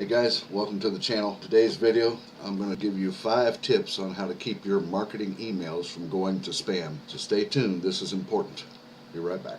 Hey guys, welcome to the channel. Today's video, I'm going to give you 5 tips on how to keep your marketing emails from going to spam. So stay tuned, this is important. Be right back.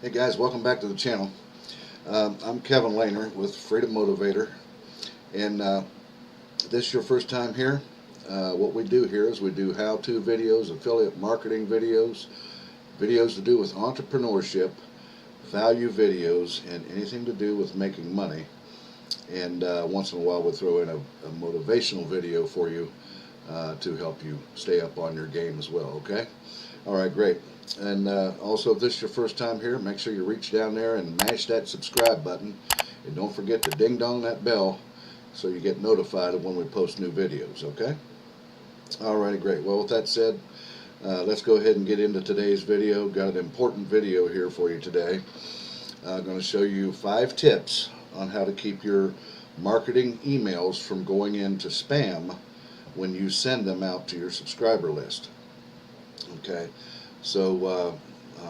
Hey guys, welcome back to the channel. I'm Kevin Lehner with Freedom Motivator, and this is your first time here. What we do here is we do how-to videos, affiliate marketing videos, videos to do with entrepreneurship, value videos, and anything to do with making money. And once in a while we'll throw in a motivational video for you to help you stay up on your game as well, okay? Alright, great. And also, if this is your first time here, make sure you reach down there and mash that subscribe button. And don't forget to ding dong that bell so you get notified of when we post new videos, okay? Alrighty, great. Well, with that said, let's go ahead and get into today's video. Got an important video here for you today. I'm going to show you 5 tips on how to keep your marketing emails from going into spam when you send them out to your subscriber list. Okay, so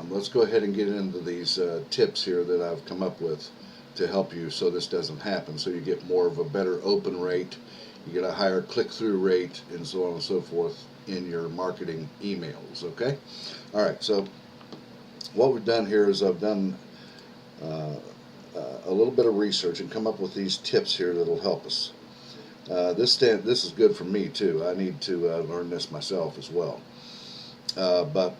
let's go ahead and get into these tips here that I've come up with to help you so this doesn't happen, so you get more of a better open rate, you get a higher click-through rate, and so on and so forth in your marketing emails, okay? Alright, so what we've done here is I've done a little bit of research and come up with these tips here that'll help us. This is good for me too. I need to learn this myself as well. But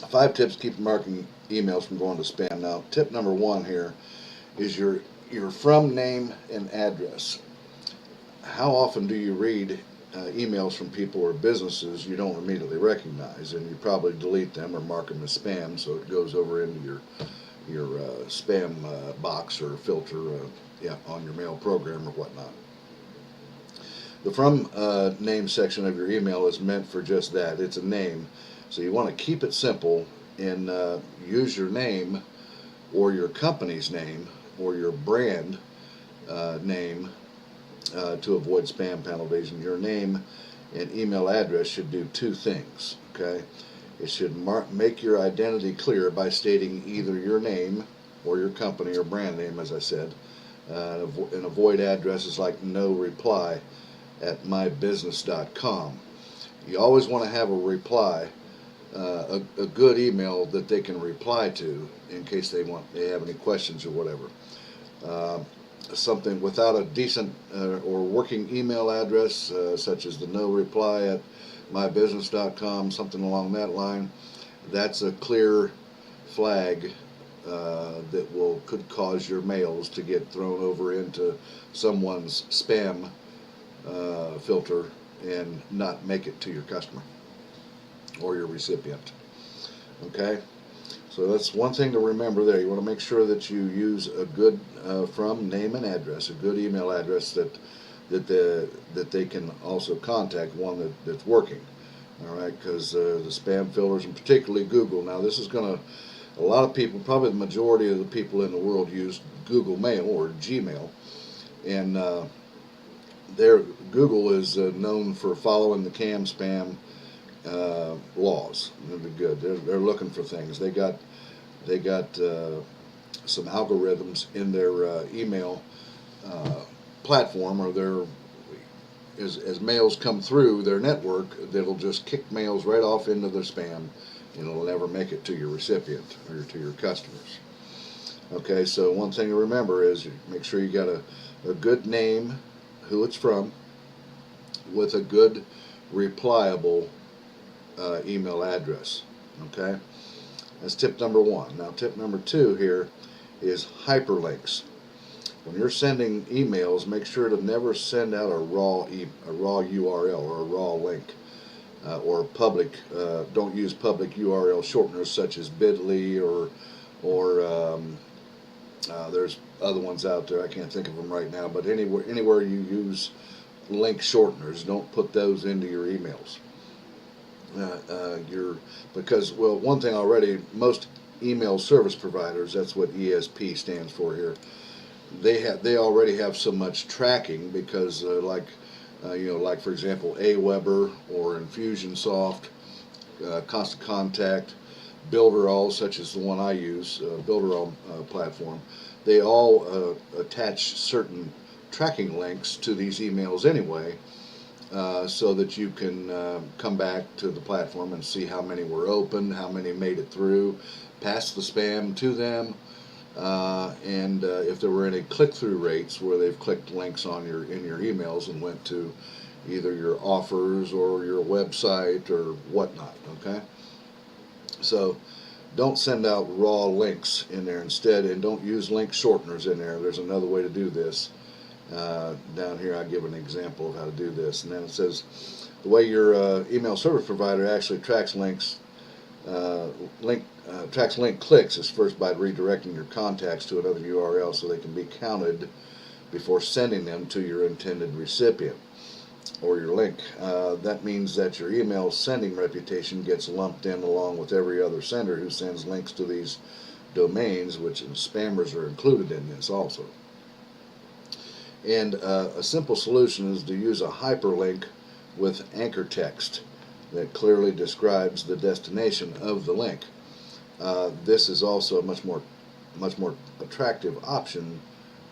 5 tips to keep your marketing emails from going to spam. Now, tip number 1 here is your from, name, and address. How often do you read emails from people or businesses you don't immediately recognize, and you probably delete them or mark them as spam, so it goes over into your spam box or filter on your mail program or whatnot. The from name section of your email is meant for just that. It's a name. So you want to keep it simple and use your name or your company's name or your brand name to avoid spam penalties. And your name and email address should do 2 things. Okay, it should make your identity clear by stating either your name or your company or brand name, as I said, and avoid addresses like no reply at mybusiness.com. You always want to have a reply, a good email that they can reply to in case they have any questions or whatever. Something without a decent or working email address, such as the no reply at mybusiness.com, something along that line, that's a clear flag that could cause your mails to get thrown over into someone's spam filter and not make it to your customer or your recipient. Okay, so that's one thing to remember there. You want to make sure that you use a good from, name, and address, a good email address that they can also contact, one that's working. All right, because the spam filters, and particularly Google. Now, this is going to, a lot of people, probably the majority of the people in the world use Google Mail or Gmail, and Google is known for following the spam laws. They're good. They're looking for things. They got some algorithms in their email platform, or as mails come through their network, that'll just kick mails right off into their spam, and it'll never make it to your recipient or to your customers. Okay, so one thing to remember is make sure you got a good name, who it's from, with a good replyable email address. Okay, that's tip number 1. Now, tip number 2 here is hyperlinks. When you're sending emails, make sure to never send out a raw URL or a raw link or public. Don't use public URL shorteners such as bit.ly or there's other ones out there. I can't think of them right now, but anywhere you use link shorteners, don't put those into your emails. Because, well, one thing already, most email service providers, that's what ESP stands for here, they already have so much tracking because like for example Aweber or Infusionsoft, Constant Contact, Builderall, such as the one I use, Builderall platform, they all attach certain tracking links to these emails anyway, so that you can come back to the platform and see how many were opened, how many made it through, past the spam to them, and if there were any click-through rates where they've clicked links on in your emails and went to either your offers or your website or whatnot. Okay, so don't send out raw links in there instead, and don't use link shorteners in there. There's another way to do this. Down here I give an example of how to do this, and then it says the way your email service provider actually tracks links, tracks link clicks is first by redirecting your contacts to another URL so they can be counted before sending them to your intended recipient or your link. That means that your email sending reputation gets lumped in along with every other sender who sends links to these domains, which spammers are included in this also. And a simple solution is to use a hyperlink with anchor text that clearly describes the destination of the link. This is also a much more attractive option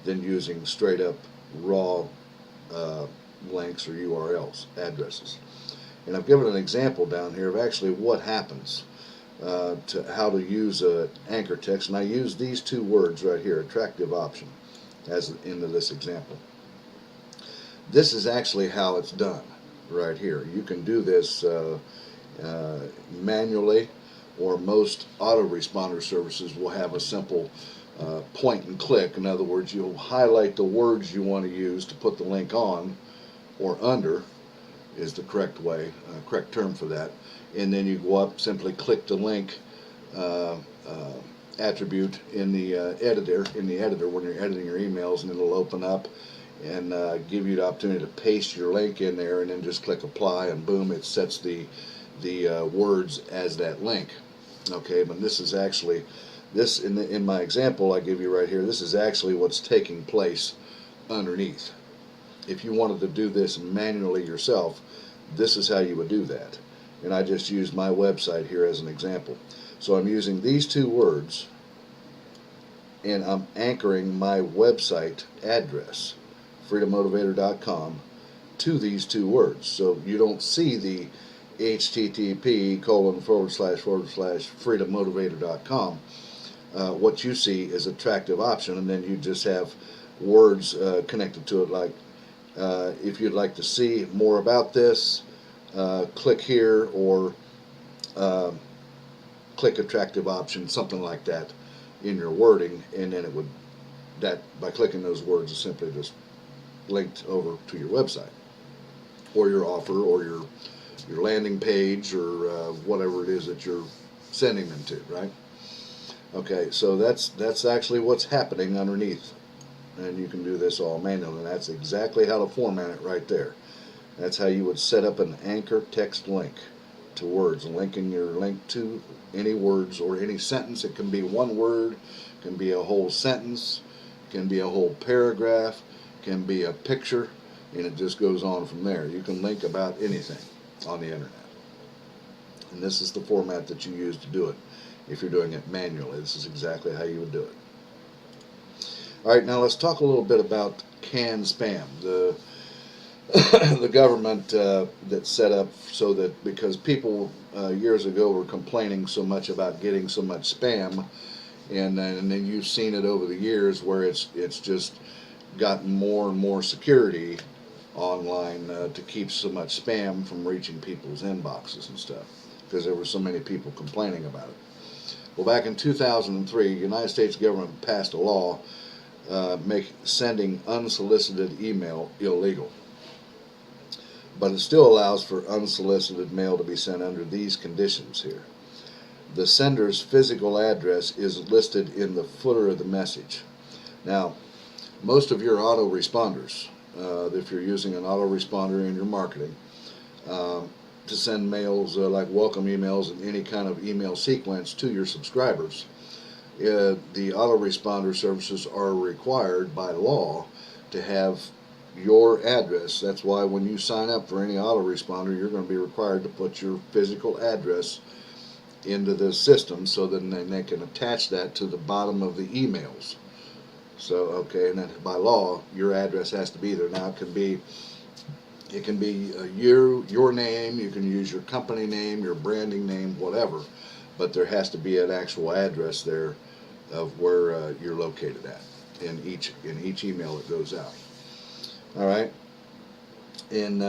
than using straight up raw links or URLs, addresses. And I've given an example down here of actually what happens to how to use anchor text, and I use these two words right here, attractive option, as into this example. This is actually how it's done right here. You can do this manually, or most autoresponder services will have a simple point and click. In other words, you'll highlight the words you want to use to put the link on or under is the correct way, correct term for that, and then you go up, simply click the link attribute in the editor when you're editing your emails, and it'll open up and give you the opportunity to paste your link in there, and then just click apply, and boom, it sets the words as that link. Okay, but this is actually, this in my example I give you right here, this is actually what's taking place underneath. If you wanted to do this manually yourself, this is how you would do that. And I just used my website here as an example. So I'm using these two words, and I'm anchoring my website address, freedommotivator.com, to these two words. So you don't see the http://freedommotivator.com. What you see is attractive option, and then you just have words connected to it, like if you'd like to see more about this, click here, or click attractive option, something like that in your wording, and then it would, that by clicking those words is simply just linked over to your website or your offer or your landing page or whatever it is that you're sending them to, right? Okay, so that's actually what's happening underneath, and you can do this all manually, and that's exactly how to format it right there. That's how you would set up an anchor text link to words, linking your link to any words or any sentence. It can be one word, it can be a whole sentence, it can be a whole paragraph, it can be a picture, and it just goes on from there. You can link about anything on the internet. And this is the format that you use to do it. If you're doing it manually, this is exactly how you would do it. Alright, now let's talk a little bit about canned spam. The government that set up so that, because people years ago were complaining so much about getting so much spam, and then you've seen it over the years where it's just gotten more and more security online to keep so much spam from reaching people's inboxes and stuff, because there were so many people complaining about it. Well, back in 2003, the United States government passed a law sending unsolicited email illegal. But it still allows for unsolicited mail to be sent under these conditions here. The sender's physical address is listed in the footer of the message. Now, most of your autoresponders, if you're using an autoresponder in your marketing, to send mails like welcome emails and any kind of email sequence to your subscribers, the autoresponder services are required by law to have your address. That's why when you sign up for any autoresponder, you're going to be required to put your physical address into the system, so then they can attach that to the bottom of the emails. So okay, and then by law, your address has to be there. Now it can be your name. You can use your company name, your branding name, whatever, but there has to be an actual address there of where you're located at in each email that goes out. All right, and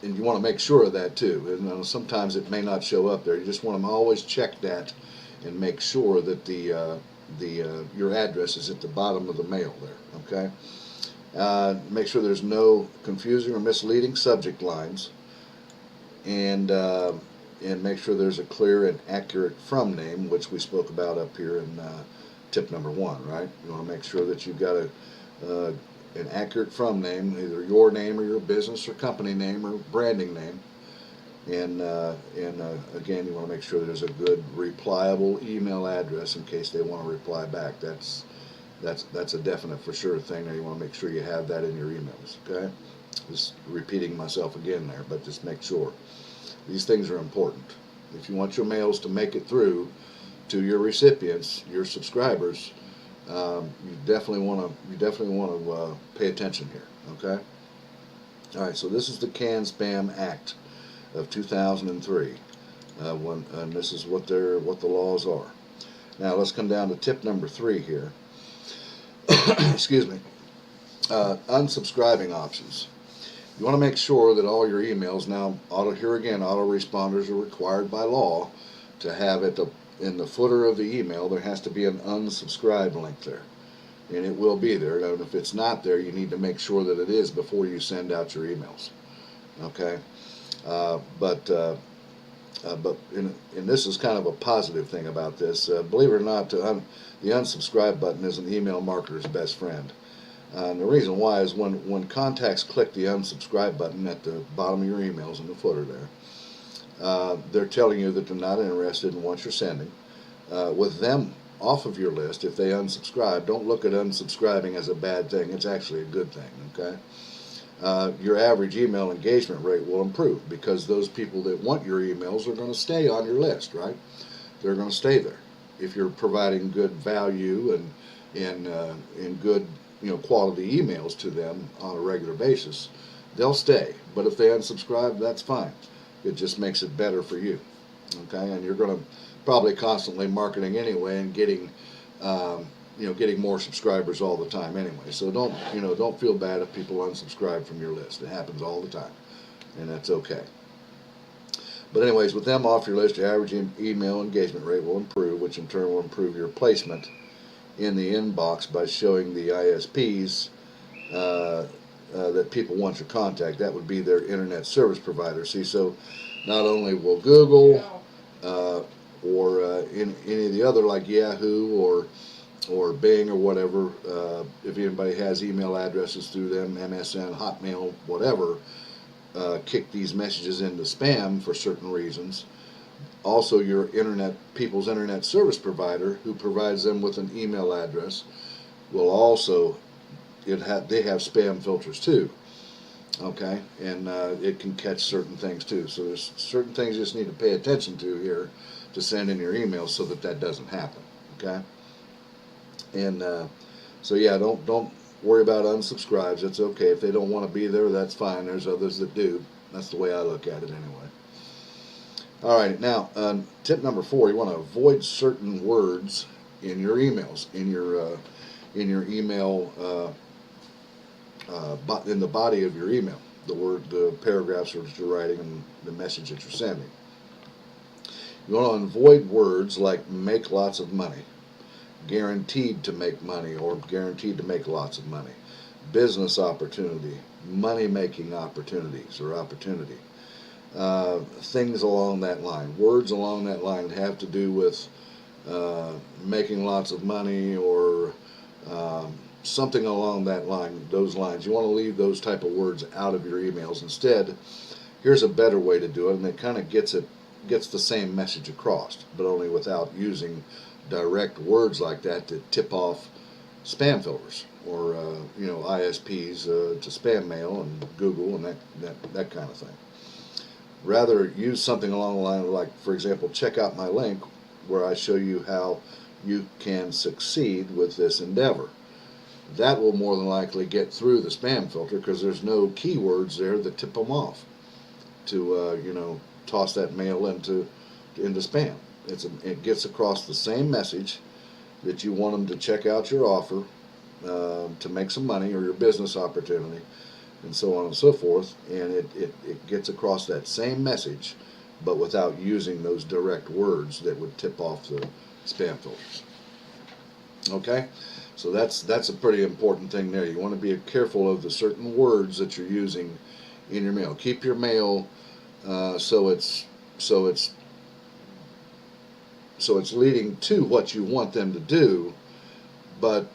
you want to make sure of that too. And sometimes it may not show up there. You just want to always check that and make sure that your address is at the bottom of the mail there. Okay. Make sure there's no confusing or misleading subject lines, and make sure there's a clear and accurate from name, which we spoke about up here in tip number 1. Right. You want to make sure that you've got an accurate from name, either your name or your business or company name or branding name, and again, you want to make sure there's a good replyable email address in case they want to reply back. That's a definite for sure thing there. You want to make sure you have that in your emails. Okay, just repeating myself again there, but just make sure these things are important. If you want your mails to make it through to your recipients, your subscribers, you definitely want to pay attention here. Okay. All right. So this is the CAN-SPAM Act of 2003. And this is what the laws are. Now let's come down to tip number 3 here. Excuse me. Unsubscribing options. You want to make sure that all your emails now autoresponders are required by law to have in the footer of the email, there has to be an unsubscribe link there, and it will be there. And if it's not there, you need to make sure that it is before you send out your emails. Okay, but and this is kind of a positive thing about this. Believe it or not, the unsubscribe button is an email marketer's best friend. And the reason why is when contacts click the unsubscribe button at the bottom of your emails in the footer there, they're telling you that they're not interested in what you're sending. With them off of your list, if they unsubscribe, don't look at unsubscribing as a bad thing. It's actually a good thing. Okay, your average email engagement rate will improve because those people that want your emails are going to stay on your list, right? They're going to stay there if you're providing good value and good quality emails to them on a regular basis. They'll stay, but if they unsubscribe, that's fine. It just makes it better for you. Okay, and you're going to probably constantly marketing anyway and getting more subscribers all the time anyway. So don't feel bad if people unsubscribe from your list. It happens all the time, and that's okay. But anyways, with them off your list, your average email engagement rate will improve, which in turn will improve your placement in the inbox by showing the ISPs that people want your contact. That would be their internet service provider. See, so not only will Google or any of the other like Yahoo or Bing or whatever, if anybody has email addresses through them, MSN, Hotmail, whatever, kick these messages into spam for certain reasons. Also, your people's internet service provider, who provides them with an email address, will also they have spam filters too. Okay, and it can catch certain things too. So there's certain things you just need to pay attention to here to send in your emails so that doesn't happen. Okay, and so yeah, don't worry about unsubscribes. It's okay if they don't want to be there. That's fine. There's others that do. That's the way I look at it anyway. All right, now tip number 4: you want to avoid certain words in your emails, in your email, in the body of your email, the paragraphs that you're writing and the message that you're sending. You want to avoid words like "make lots of money," "guaranteed to make money" or "guaranteed to make lots of money," "business opportunity," "money-making opportunities" or "opportunity." Things along that line, words along that line have to do with making lots of money or something along those lines. You want to leave those type of words out of your emails. Instead, Here's a better way to do it, and it kind of gets the same message across, but only without using direct words like that to tip off spam filters or ISPs to spam mail and Google and that kind of thing. Rather, use something along the line of, like, for example, check out my link where I show you how you can succeed with this endeavor. That will more than likely get through the spam filter because there's no keywords there that tip them off to toss that mail into spam. It gets across the same message that you want them to check out your offer to make some money or your business opportunity and so on and so forth, and it gets across that same message but without using those direct words that would tip off the spam filters. Okay, so that's a pretty important thing there. You want to be careful of the certain words that you're using in your mail. Keep your mail so it's leading to what you want them to do,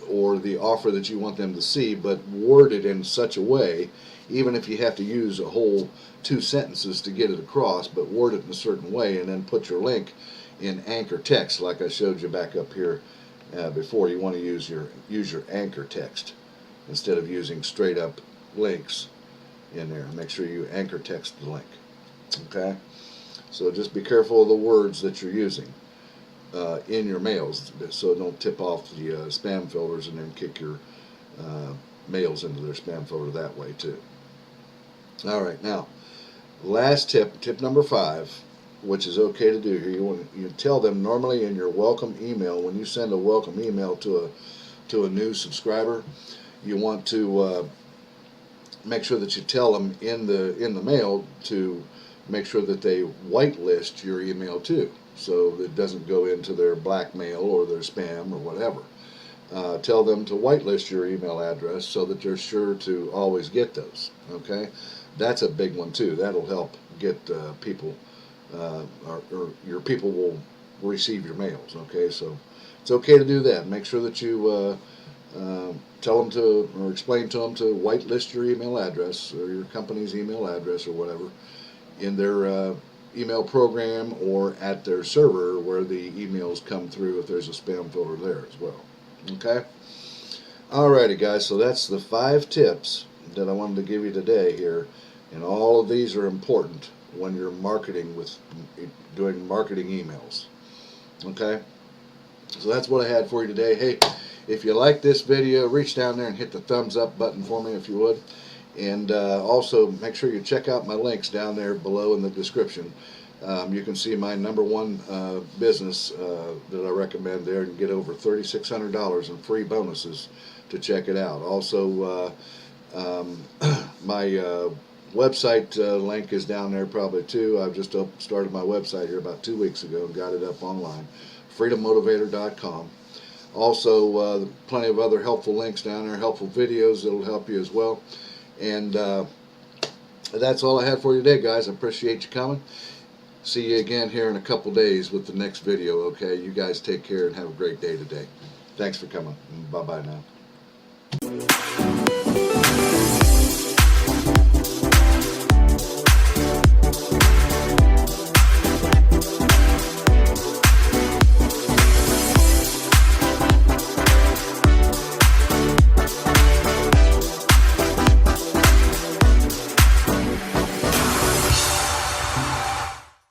or the offer that you want them to see, but worded in such a way, even if you have to use a whole 2 sentences to get it across, but word it in a certain way, and then put your link in anchor text, like I showed you back up here before. You want to use your anchor text instead of using straight up links in there. Make sure you anchor text the link. Okay, so just be careful of the words that you're using in your mails, so don't tip off the spam filters and then kick your mails into their spam filter that way too. All right, now last tip number 5, which is okay to do here. You tell them normally in your welcome email, when you send a welcome email to a new subscriber, you want to make sure that you tell them in the mail to make sure that they whitelist your email too, so it doesn't go into their black mail or their spam or whatever. Tell them to whitelist your email address so that they're sure to always get those. Okay, that's a big one too. That'll help get people, or your people will receive your mails. Okay, so it's okay to do that. Make sure that you tell them to, or explain to them to whitelist your email address or your company's email address or whatever in their email program or at their server where the emails come through, if there's a spam filter there as well. Okay? Alrighty guys, so that's the 5 tips that I wanted to give you today here, and all of these are important when you're doing marketing emails. Okay? So that's what I had for you today. Hey, if you like this video, reach down there and hit the thumbs up button for me if you would. And also make sure you check out my links down there below in the description. You can see my my business that I recommend there, and get over $3,600 in free bonuses to check it out. Also, my website link is down there probably too. I've just started my website here about 2 weeks ago and got it up online, freedommotivator.com. Also, plenty of other helpful links down there, helpful videos that will help you as well. And that's all I had for you today, guys. I appreciate you coming. See you again here in a couple days with the next video, okay? You guys take care and have a great day today. Thanks for coming. Bye-bye now.